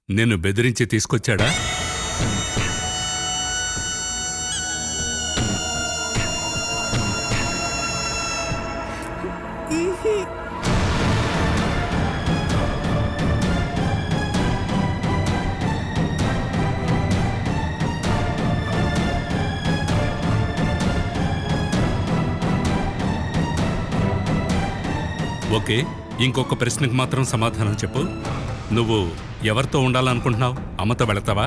నిన్ను బెదిరించి తీసుకొచ్చాడా? ఓకే, ఇంకొక ప్రశ్నకు మాత్రం సమాధానం చెప్పు. నువ్వు ఎవరితో ఉండాలనుకుంటున్నావు? అమ్మతో వెళతావా?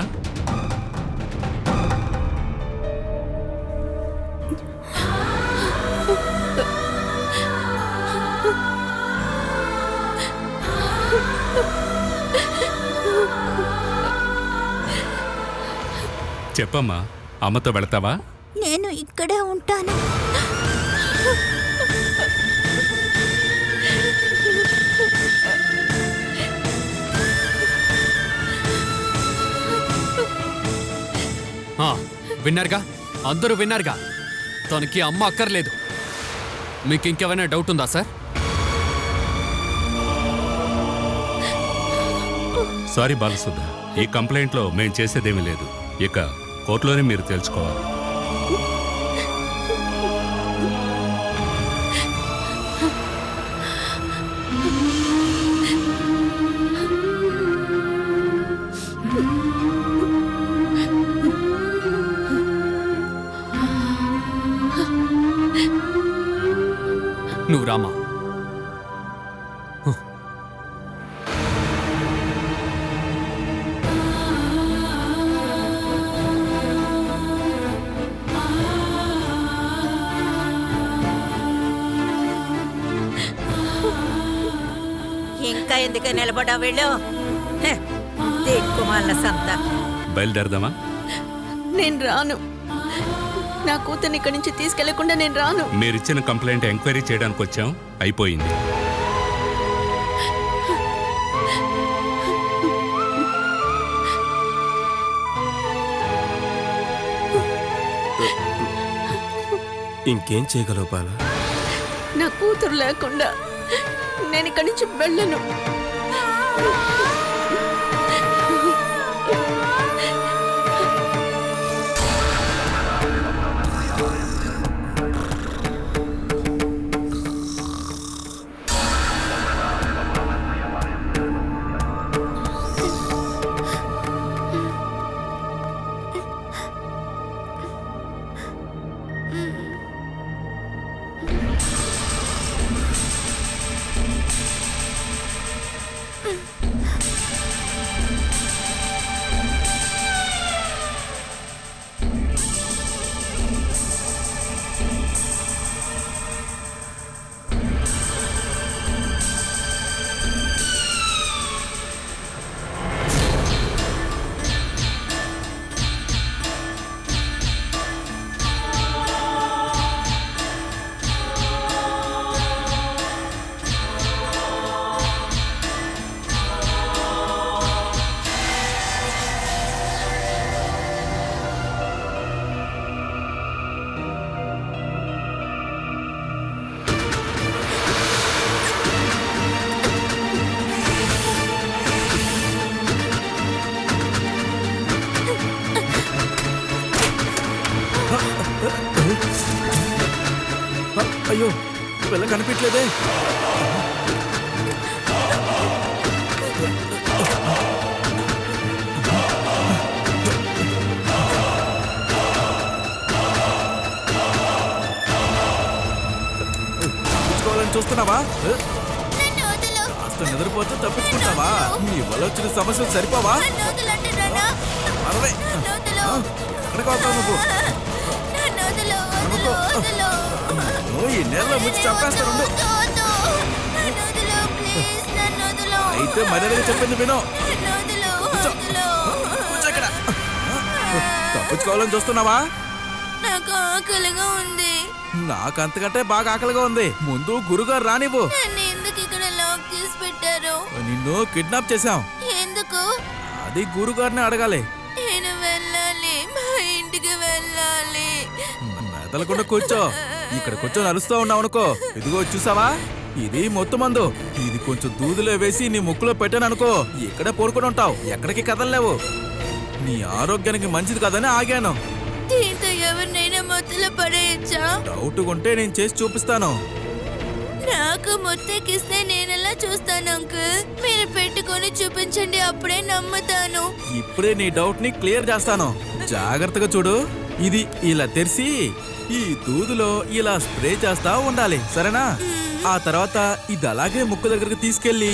చెప్పమ్మా, అమ్మతో వెళతావా? నేను ఇక్కడే ఉంటాను. విన్నారుగా, అందరూ విన్నారుగా. తనకి అమ్మ అక్కర్లేదు. మీకు ఇంకేమైనా డౌట్ ఉందా సార్? సారీ బాలసుధ, ఈ కంప్లైంట్లో మేం చేసేదేమీ లేదు. ఇక కోర్టులోనే మీరు తెలుసుకోవాలి. నువ్వు రామా. ఇంకా ఎందుకు నిలబడా వెళ్ళు? దిక్కుమాల సంత. బయలుదేరదామా? నేను రాను. నా కూతుర్ని ఇక్కడి నుంచి తీసుకెళ్లకుండా నేను రాను. మీరిచ్చిన కంప్లైంట్ ఎంక్వైరీ చేయడానికి వచ్చాం, అయిపోయింది. ఇంకేం చేయగలవు బాల? నా కూతురు లేకుండా నేను ఇక్కడి నుంచి వెళ్ళను. అయ్యో, పిల్ల కనిపించలేదే. తప్పించుకోవాలని చూస్తున్నావా? కాస్త నిద్రపోతే తప్పించుకుంటావా? నీ వల్ల వచ్చిన సమస్యలు సరిపోవా? అరవై ఎక్కడికి వస్తావు నువ్వు? ఈ నేలలో ముంచి చంపేస్తాను. అయితే మర్యాదగా చెప్పింది విను. తప్పించుకోవాలని చూస్తున్నావా? నాకు ఆకలిగా ఉంది. నాకు అంతకంటే బాగా ఆకలిగా ఉంది. ముందు గురుగారు రానివ్వు. నన్ను ఎందుకు ఇక్కడ లాక్ చేసి పెట్టారు? నిన్ను కిడ్నాప్ చేశాం. ఎందుకు? అది గురుగారిని అడగాలి. నేను వెళ్ళాలి, మా ఇంటికి వెళ్ళాలి. మెదలకుండా కూర్చో. ఇక్కడ కూర్చొని అరుస్తూ ఉన్నావు అనుకో. ఇదిగో చూసావా, ఇది మొత్తం మందు. ఇది కొంచెం దూదిలో వేసి నీ ముక్కులో పెట్టాననుకో, ఇక్కడే పడుకొని ఉంటావు, ఎక్కడికి కదలలేవు. నీ ఆరోగ్యానికి మంచిది కదని ఆగాను. దీంతో ఎవరినైనా మొత్తలో పడేయచ్చా? డౌట్ ఉంటే నేను చేసి చూపిస్తాను. నాకు మొత్తకిస్తే నేనెలా చూస్తాను అంకుల్? మీరు పెట్టుకొని చూపించండి, అప్పుడే నమ్ముతాను. ఇప్పుడే నీ డౌట్ ని క్లియర్ చేస్తాను. జాగ్రత్తగా చూడు. ఇది ఇలా తెరిచి ఈ దూదిలో ఇలా స్ప్రే చేస్తా ఉండాలి, సరేనా? ఆ తర్వాత ఇది అలాగే ముక్కు దగ్గరకు తీసుకెళ్ళి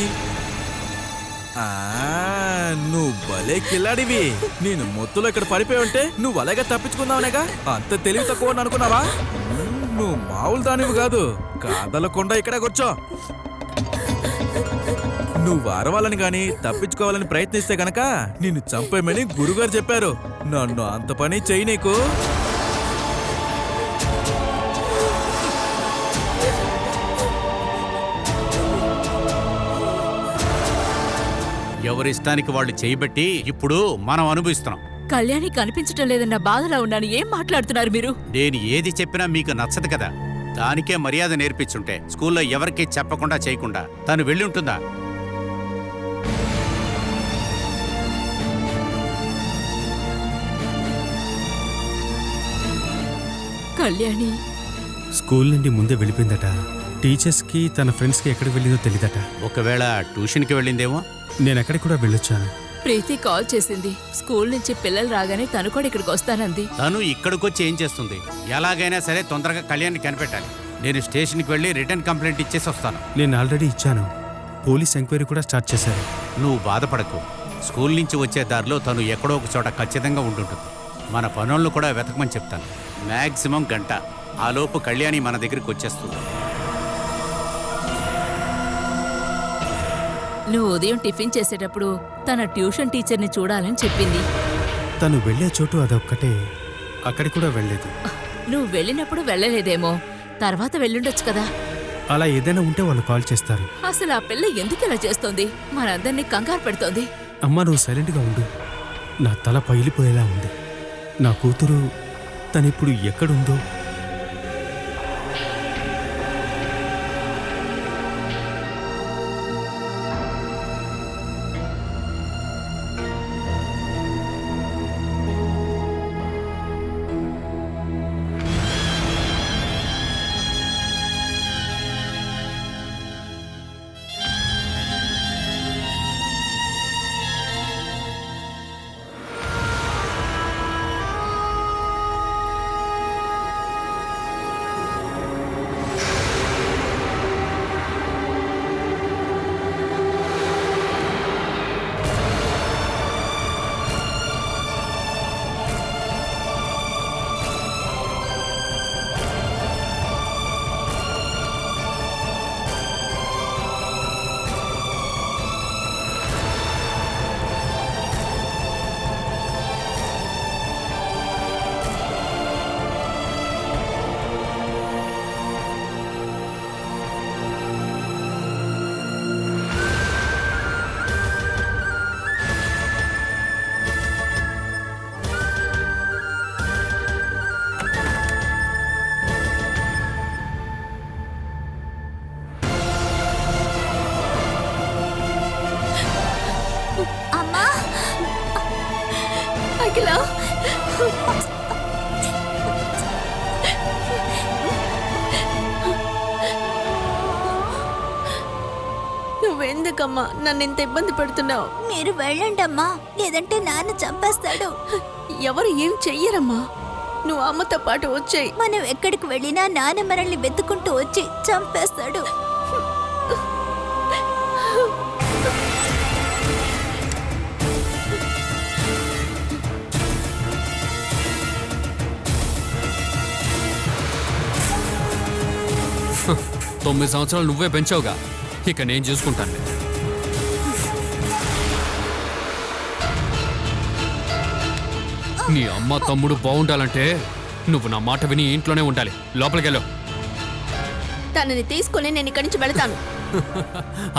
నువ్వు భలే కిల్లాడివి. నేను మొత్తులో ఇక్కడ పడిపోయి ఉంటే నువ్వు అలాగే తప్పించుకుందావునేగా. అంత తెలివి తక్కువ అనుకున్నావా? నువ్వు మామూలు దానివి కాదు. కాదలకుండా ఇక్కడే కూర్చో. నువ్వు అరవాలని గాని తప్పించుకోవాలని ప్రయత్నిస్తే గనక నిన్ను చంపేమని గురుగారు చెప్పారు. నన్ను అంత పని చెయ్యి నీకు. ఎవరిష్టానికి వాళ్ళు చేయబట్టి ఇప్పుడు మనం అనుభవిస్తున్నాం. కళ్యాణి కనిపించటం లేదన్న బాధలో ఉన్నాను. ఏం మాట్లాడుతున్నారు మీరు? నేను ఏది చెప్పినా మీకు నచ్చదు కదా. దానికే మర్యాద నేర్పించుంటే స్కూల్లో ఎవరికీ చెప్పకుండా చేయకుండా తను వెళ్ళి ఉంటుందా? కళ్యాణి స్కూల్ నుండి ముందే వెళ్ళిపోయిందట. టీచర్స్కి తన ఫ్రెండ్స్కి ఎక్కడికి వెళ్ళిందో తెలీదట. ఒకవేళ ట్యూషన్కి వెళ్ళిందేమో. నేను ఎక్కడికి కూడా వెళ్ళొచ్చాను. ప్రీతి కాల్ చేసింది. స్కూల్ నుంచి పిల్లలు రాగానే తను కూడా ఇక్కడికి వస్తానంది. తను ఇక్కడికొచ్చి ఏం చేస్తుంది? ఎలాగైనా సరే తొందరగా కళ్యాణ్ని కనిపెట్టాలి. నేను స్టేషన్కి వెళ్ళి రిటర్న్ కంప్లైంట్ ఇచ్చేసి వస్తాను. నేను ఆల్రెడీ ఇచ్చాను. పోలీస్ ఎంక్వైరీ కూడా స్టార్ట్ చేశారు. నువ్వు బాధపడకు. స్కూల్ నుంచి వచ్చే దారిలో తను ఎక్కడో ఒక చోట ఖచ్చితంగా ఉంటుంటుంది. మన పనులను కూడా వెతకమని చెప్తాను. మ్యాక్సిమం గంట. ఆలోపు కళ్యాణి మన దగ్గరికి వచ్చేస్తుంది. నువ్వు ఉదయం టిఫిన్ చేసేటప్పుడు తన ట్యూషన్ టీచర్ని చూడాలని చెప్పింది. తను వెళ్ళే చోటు అదొక్కటే. అక్కడికి కూడా వెళ్ళలేదు. నువ్వు వెళ్ళినప్పుడు వెళ్ళలేదేమో, తర్వాత వెళ్ళుండొచ్చు కదా. అలా ఏదైనా ఉంటే వాళ్ళు కాల్ చేస్తారు. అసలు ఆ పిల్ల ఎందుకు ఇలా చేస్తోంది? మనందరినీ కంగారు పెడుతోంది. అమ్మ నువ్వు సైలెంట్గా ఉండు. నా తల పగిలిపోయేలా ఉంది. నా కూతురు తనిప్పుడు ఎక్కడుందో. అమ్మా, అఖిల నువ్వెందుకమ్మా నన్ను ఇంత ఇబ్బంది పెడుతున్నావు? మీరు వెళ్ళండి అమ్మా, లేదంటే నాన్న చంపేస్తాడు. ఎవరు ఏం చెయ్యరమ్మా. నువ్వు అమ్మతో పాటు వచ్చేయి. మనం ఎక్కడికి వెళ్ళినా నాన్న మనల్ని వెతుకుంటూ వచ్చి చంపేస్తాడు. తొమ్మిది సంవత్సరాలు నువ్వే పెంచావుగా, ఇక నేను చూసుకుంటాను. నీ అమ్మ తమ్ముడు బాగుండాలంటే నువ్వు నా మాట విని ఇంట్లోనే ఉండాలి. లోపలికెళ్ళు. తనని తీసుకుని నేను ఇక్కడి నుంచి వెళతాను.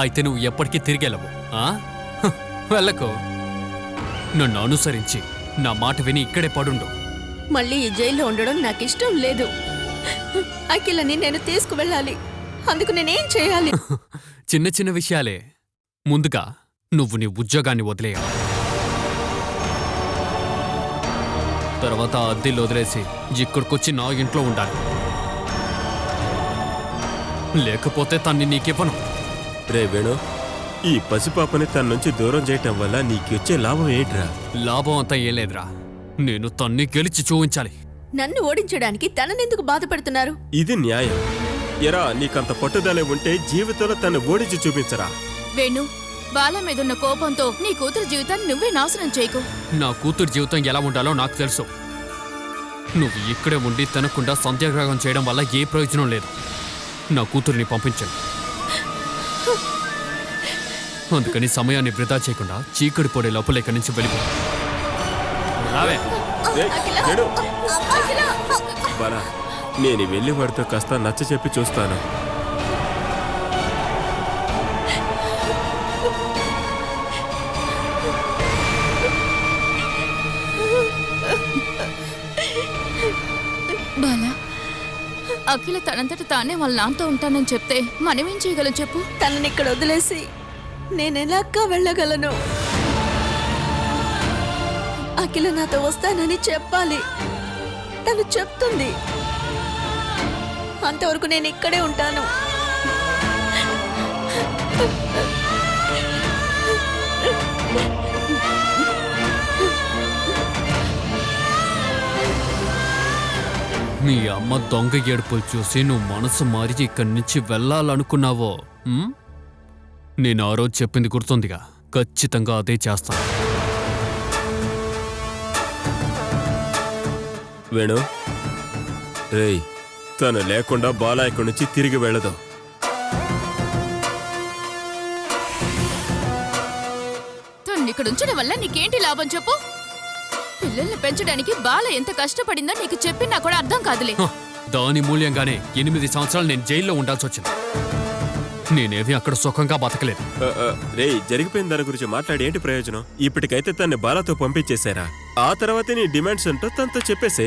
అయితే నువ్వు ఎప్పటికీ తిరిగెళ్ళవు. వెళ్ళకు. నన్ను అనుసరించి నా మాట విని ఇక్కడే పడుండు. మళ్ళీ ఈ జైల్లో ఉండడం నాకు ఇష్టం లేదు. అఖిలని నేను తీసుకువెళ్ళాలి. అందుకు నేనేం చేయాలి? చిన్న చిన్న విషయాలే. ముందుగా నువ్వు నీ ఉద్యోగాన్ని వదిలేయాలి. తర్వాత అద్దెలు వదిలేసి ఇక్కడికొచ్చి నా ఇంట్లో ఉండాలి. లేకపోతే తన్ని నీకివ్వను. రే వేణు, ఈ పసిపాపని తన నుంచి దూరం చేయటం వల్ల నీకొచ్చే లాభం ఏంట్రా? లాభం అంతా ఏం లేదురా. నేను తన్ని గెలిచి చూపించాలి. నన్ను ఓడించడానికి తననెందుకు బాధపడుతున్నారు? ఇది న్యాయం. ఎరా, నీకంత పట్టుదల ఉంటే జీవితంలో తను ఓడించి చూపించరా? వేణు, బాల మీదున్న కోపంతో నీ కూతురు జీవితాన్ని నువ్వే నాశనం చేయకు. నా కూతురు జీవితం ఎలా ఉండాలో నాకు తెలుసు. నువ్వు ఇక్కడే ఉండి తినకుండా సంధ్యాగ్రహం చేయడం వల్ల ఏ ప్రయోజనం లేదు. నా కూతురిని పంపించను. అందుకని సమయాన్ని వృధా చేయకుండా చీకటి పొడే లోపల ఇక్కడి నుంచి వెళ్ళిపో. రావే. రేయ్, వేణు. బాలా, నేను వెళ్ళి వాడితో కాస్త నచ్చ చెప్పి చూస్తాను. బాలా, అఖిల తనంతట తానే వాళ్ళ నాన్నతో ఉంటానని చెప్తే మనమేం చేయగలం చెప్పు? తనని ఇక్కడ వదిలేసి నేనెలాగా వెళ్ళగలను? అఖిల నాతో వస్తానని చెప్పాలి. తను చెప్తుంది. అంతవరకు నేను ఇక్కడే ఉంటాను. మీ అమ్మ దొంగ ఏడుపులు చూసి నువ్వు మనసు మారి ఇక్కడి నుంచి వెళ్ళాలనుకున్నావో? నేను ఆ రోజు చెప్పింది గుర్తుందిగా. ఖచ్చితంగా అదే చేస్తాను. వేణు, రేయ్, తను లేకుండా బాలా ఇక్కడి నుంచి తిరిగి వెళ్ళదు. తను ఇక్కడ ఉంచడం వల్ల నీకేంటి లాభం చెప్పు? పిల్లల్ని పెంచడానికి బాల ఎంత కష్టపడిందో నీకు చెప్పినా కూడా అర్థం కాదులే. దాని మూల్యంగానే 8 సంవత్సరాలు నేను జైల్లో ఉండాల్సి వచ్చింది. నేనేవి అక్కడ సుఖంగా బతకలేదు. రేయ్, జరిగిపోయిన దాని గురించి మాట్లాడి ఏంటి ప్రయోజనం? ఇప్పటికైతే తన్ని బాలాతో పంపించేశారా? ఆ తర్వాతే నీ డిమాండ్స్ ఏంటో తనతో చెప్పేసే.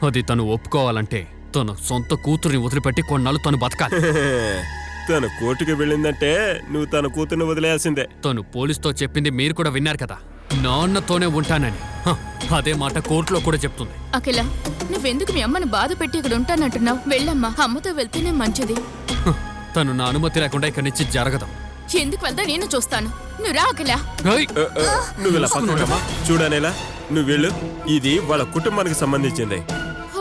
అది తను ఒప్పుకోవాలంటే తన సొంత కూతుర్ని వదిలిపెట్టి కొన్నాళ్ళు తను బతకాలి. తను కోర్టుకి వెళ్ళిందంటే నువ్వు తన కూతుర్ని వదిలేయాల్సిందే. తను పోలీసుతో చెప్పింది మీరు కూడా విన్నారు కదా, నాన్నతోనే ఉంటానని. అదే మాట కోర్టులో కూడా చెప్తుంది. అఖిల, నువ్వెందుకు మీ అమ్మను బాధ పెట్టి ఇక్కడ ఉంటానంటున్నావు? వెళ్ళమ్మా, అమ్మతో వెళ్తేనే మంచిది. తను నా అనుమతి లేకుండా ఇక్కడి నుంచి జరగదు. ఎందుకు వెళ్తా నేను చూస్తాను. నువ్వు రా అఖిల. ఏయ్! నువ్వు ఇలా పక్కనమ్మా, చూడనేలా నువ్వు వెళ్ళు. ఇది వాళ్ళ కుటుంబానికి సంబంధించింది.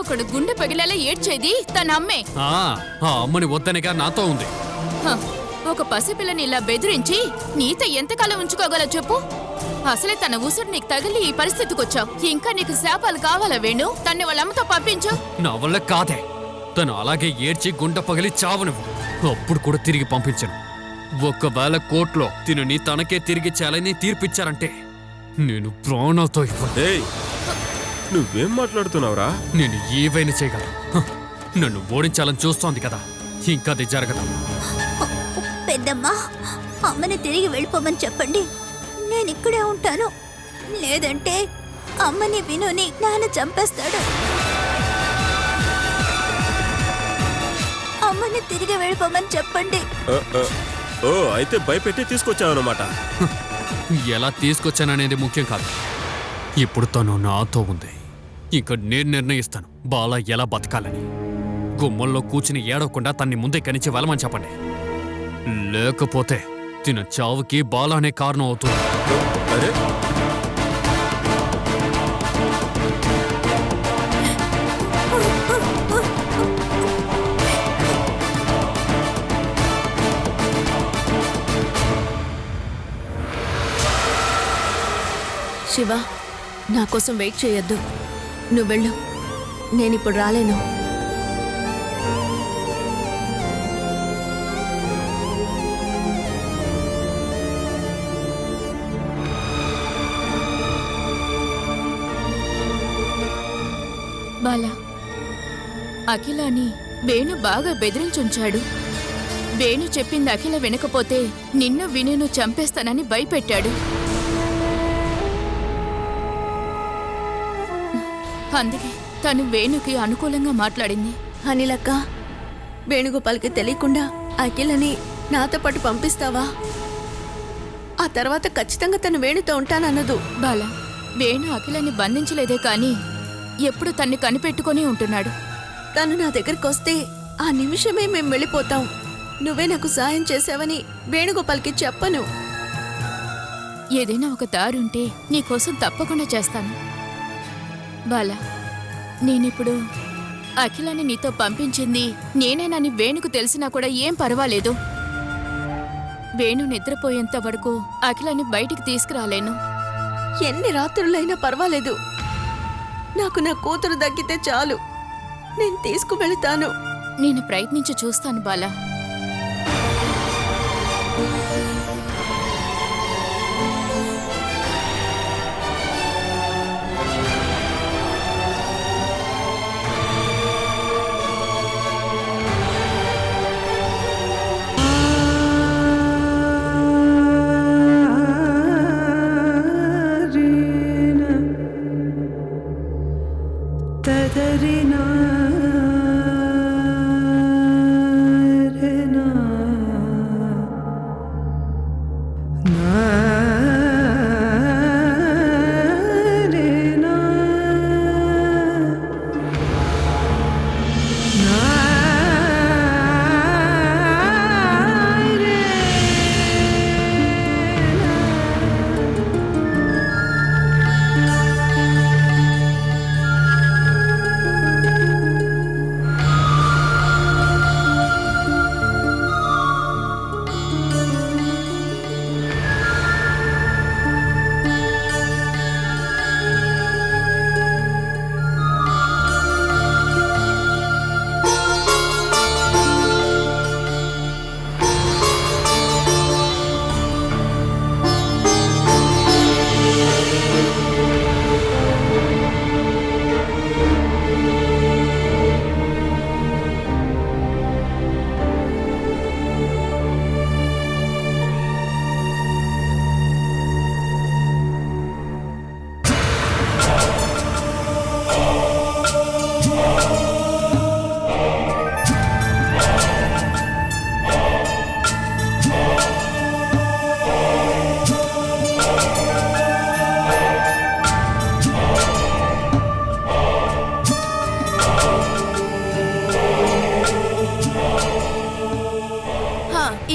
ఒకడు గుండె పగిలేలా ఏడ్చేది తన అమ్మే. ఆ అమ్మని వద్దనిగా నాతో ఉంది. హ, ఒక పసిపిల్లని ఇలా బెదిరించి నీతో ఎంతకాలం ఉంచుకోగలవు చెప్పు? అసలే తన ఉసురు నీకు తగిలి ఈ పరిస్థితికి వచ్చావు. ఇంకా నీకు శాపాలు కావాలా వేణు? తన్ని వాళ్ళ అమ్మతో పంపించు. నా వల్ల కాదే. తను అలాగే ఏడ్చి గుండె పగిలి చావునువ్వు. అప్పుడు కూడా తిరిగి పంపించను. ఒకవేళ కోర్టులో తినని తనకే తిరిగి చేయాలని తీర్పిచ్చారంటే నేను ప్రాణాలతో ఇవ్వను. ఏయ్, నువ్వేం మాట్లాడుతున్నావురా? నేను ఏవైనా చేయగలను. నన్ను ఓడించాలని చూస్తోంది కదా, ఇంకా అది జరగదు. పెద్దమ్మా, అమ్మని తిరిగి వెళ్ళిపోమని చెప్పండి. నేను ఇక్కడే ఉంటాను. లేదంటే అమ్మని వినుని నాన్న చంపేస్తాడు. అమ్మని తిరిగి వెళ్ళిపోమని చెప్పండి. ఓ, అయితే భయపెట్టి తీసుకొచ్చావన్నమాట. ఎలా తీసుకొచ్చాననేది ముఖ్యం కాదు. ఇప్పుడు తను నాతో ఉంది. ఇంకా నేను నిర్ణయిస్తాను బాలా ఎలా బతకాలని. గుమ్మల్లో కూర్చుని ఏడవకుండా తన్ని ముందే కనిచి వెళ్ళమని చెప్పండి. లేకపోతే తిన చావుకి బాలానే కారణం అవుతుంది. అరే, శివ, నా కోసం వెయిట్ చేయొద్దు. నువ్వు వెళ్ళు. నేనిప్పుడు రాలేను. బాలా, అఖిలని వేణు బాగా బెదిరించుంచాడు. వేణు చెప్పింది అఖిల వినకపోతే నిన్ను వినును చంపేస్తానని భయపెట్టాడు. అందుకే తను వేణుకి అనుకూలంగా మాట్లాడింది. అనిలక్క, వేణుగోపాల్కి తెలియకుండా అఖిలని నాతో పాటు పంపిస్తావా? ఆ తర్వాత ఖచ్చితంగా తను వేణుతో ఉంటానన్నదు. బాల, వేణు అఖిలని బంధించలేదే కానీ ఎప్పుడు తన్ని కనిపెట్టుకుని ఉంటున్నాడు. తను నా దగ్గరికి వస్తే ఆ నిమిషమే మేం వెళ్ళిపోతాం. నువ్వే నాకు సాయం చేసావని వేణుగోపాల్కి చెప్పను. ఏదైనా ఒక దారుంటే నీకోసం తప్పకుండా చేస్తాను. బాల, నేనిప్పుడు అఖిలని నీతో పంపించింది నేనేనని వేణుకు తెలిసినా కూడా ఏం పర్వాలేదు. వేణు నిద్రపోయేంత వరకు అఖిలని బయటికి తీసుకురాలేను. ఎన్ని రాత్రులైనా పర్వాలేదు, నాకు నా కూతురు దక్కితే చాలు. నేను తీసుకువెళతాను. నేను ప్రయత్నించి చూస్తాను బాలా.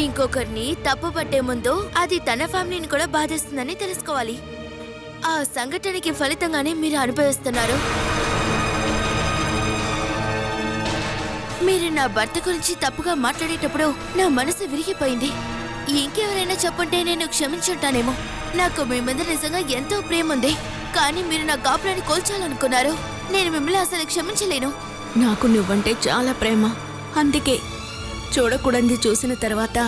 ఇంకొకరిని తప్పు పట్టే ముందు అది తన ఫ్యామిలీని కూడా బాధిస్తుందని తెలుసుకోవాలి. ఆ సంఘటనకి ఫలితంగానే మీరు అనుభవిస్తున్నారు. మీరు నా భర్త గురించి తప్పుగా మాట్లాడేటప్పుడు నా మనసు విరిగిపోయింది. ఇంకెవరైనా చెప్పుంటే నేను క్షమించుంటానేమో. నాకు మీ మీద నిజంగా ఎంతో ప్రేమ ఉంది, కానీ మీరు నా కాపురాన్ని కోల్చాలనుకున్నారు. నేను మిమ్మల్ని అసలు క్షమించలేను. నాకు నువ్వంటే చాలా ప్రేమ, అందుకే చూడకూడదు చూసిన తర్వాత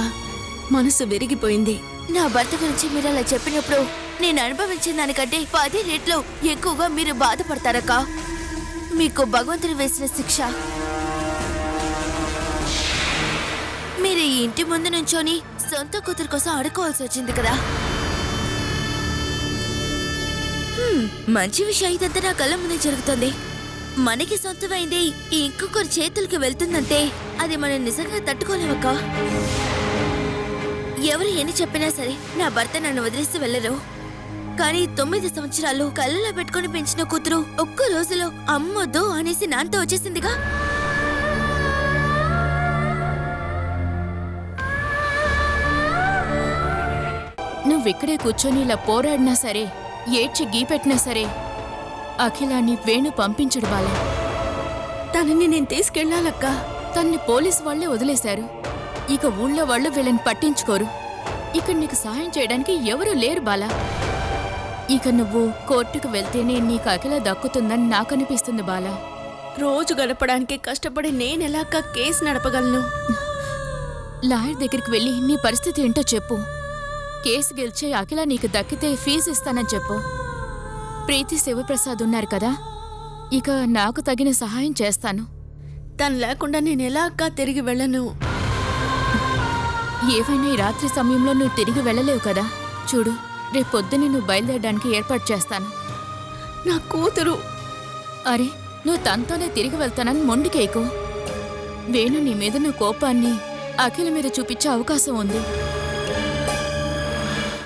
మనసు విరిగిపోయింది. నా భర్త గురించి మీరు అలా చెప్పినప్పుడు నేను అనుభవించిన దానికంటే 10 రెట్లు ఎక్కువగా మీరు బాధపడతారక్క. మీకు భగవంతుడు వేసిన శిక్ష. మీరు ఈ ఇంటి ముందు నుంచోని సొంత కూతురు కోసం అడుకోవాల్సి వచ్చింది కదా. మంచి విషయం ఇదంతా నా కళ్ళ ముందే జరుగుతుంది. మనకి సొంతమైంది ఇంకొకరి చేతులకి వెళ్తుందంటే అది మనం నిజంగా తట్టుకోలేమక్క. ఎవరు ఎన్ని చెప్పినా సరే నా భర్త నన్ను వదిలేసి వెళ్ళరు. కానీ 9 సంవత్సరాలు కళ్ళలో పెట్టుకుని పెంచిన కూతురు ఒక్క రోజులో అమ్మొద్దు అనేసి నాన్నతో వచ్చేసిందిగా. నువ్విక్కడే కూర్చొని ఇలా పోరాడినా సరే, ఏడ్చి గీపెట్టినా సరే అఖిలాన్ని వేణు పంపించడు బాల. తనని నేను తీసుకెళ్లాలక్క. తన్ని పోలీసు వాళ్లే వదిలేశారు. ఇక ఊళ్ళో వాళ్ళు వీళ్ళని పట్టించుకోరు. ఇక్కడ నీకు సహాయం చేయడానికి ఎవరూ లేరు బాలా. ఇక నువ్వు కోర్టుకు వెళ్తేనే నీకు అఖిల దక్కుతుందని నాకనిపిస్తుంది బాలా. రోజు గడపడానికి కష్టపడి నేనెలాక కేసు నడపగలను? లాయర్ దగ్గరికి వెళ్ళి నీ పరిస్థితి ఏంటో చెప్పు. కేసు గెలిచే అఖిల నీకు దక్కితే ఫీజు ఇస్తానని చెప్పు. ప్రీతి శివప్రసాద్ ఉన్నారు కదా, ఇక నాకు తగిన సహాయం చేస్తాను. తను లేకుండా నేనెలాక తిరిగి వెళ్ళను. ఏవైనా ఈ రాత్రి సమయంలో నువ్వు తిరిగి వెళ్ళలేవు కదా. చూడు, రేపొద్దునే నువ్వు బయలుదేరడానికి ఏర్పాటు చేస్తాను. నా కూతురు. అరే, నువ్వు తనతోనే తిరిగి వెళ్తానని మొండికేకు. వేణు నీ మీద నా కోపాన్ని అఖిల మీద చూపించే అవకాశం ఉంది.